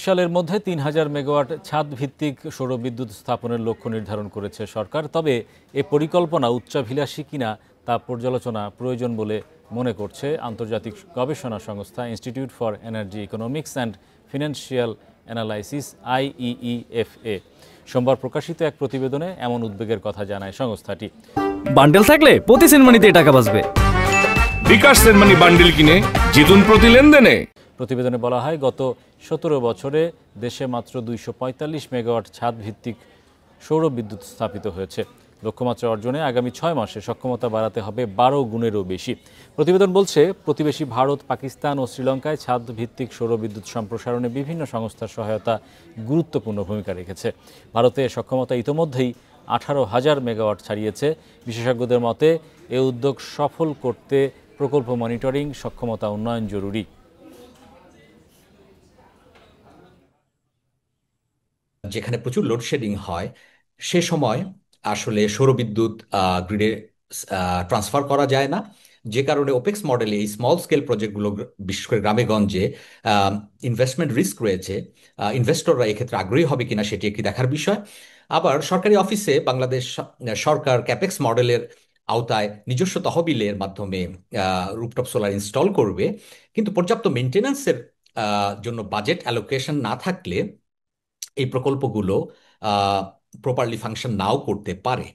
সালের মধ্যে ৩,০০০ মেগাওয়াট ছাদ ভিত্তিক সৌরবিদ্যুৎ স্থাপনের লক্ষ্য নির্ধারণ করেছে সরকার। তবে এ পরিকল্পনা উচ্চাভিলাষী কিনা তা পর্যালোচনা প্রয়োজন বলে মনে করছে আন্তর্জাতিক গবেষণা সংস্থা institute for energy economics and financial analysis IEEFA। সোমবার প্রকাশিত এক প্রতিবেদনে এমন উদ্বেগের কথা জানায় সংস্থাটি। বান্ডেল থাকলে প্রতি সেনমানিতে টাকা বাঁচবে। বিকাশ সেনমানি বান্ডেল কিনে জিতুন প্রতি লেনদেনে। প্রতিবেদনে বলা হয়, গত ১৭ বছরে দেশে মাত্র ২৪৫ মেগাওয়াট ছাদ ভিত্তিক সৌর বিদ্যুৎ স্থাপিত হয়েছে। লক্ষ্যমাত্রা অর্জনে আগামী ৬ মাসে সক্ষমতা বাড়াতে হবে ১২ গুণেরও বেশি। প্রতিবেদন বলছে, প্রতিবেশী ভারত, পাকিস্তান ও শ্রীলঙ্কায় ছাদ ভিত্তিক সৌর বিদ্যুৎ সম্প্রসারণে বিভিন্ন সংস্থার সহায়তা গুরুত্বপূর্ণ ভূমিকা রেখেছে। ভারতে সক্ষমতা ইতোমধ্যেই ১৮,০০০ মেগাওয়াট ছাড়িয়েছে। বিশেষজ্ঞদের মতে এ উদ্যোগ সফল করতে প্রকল্প মনিটরিং, সক্ষমতা উন্নয়ন জরুরি। যেখানে প্রচুর লোডশেডিং হয় সে সময় আসলে সৌরবিদ্যুৎ গ্রিডে ট্রান্সফার করা যায় না, যে কারণে ওপেক্স মডেলে এই স্মল স্কেল প্রজেক্টগুলো, বিশেষ করে গ্রামে গঞ্জে ইনভেস্টমেন্ট রিস্ক রয়েছে। ইনভেস্টররা এক্ষেত্রে আগ্রহী হবে কিনা সেটি একটি দেখার বিষয়। আবার সরকারি অফিসে বাংলাদেশ সরকার ক্যাপেক্স মডেলের আওতায় নিজস্ব তহবিলের মাধ্যমে রুফটপ সোলার ইনস্টল করবে, কিন্তু পর্যাপ্ত মেনটেন্যান্সের জন্য বাজেট অ্যালোকেশন না থাকলে এই প্রকল্পগুলো প্রপারলি ফাংশন নাও করতে পারে।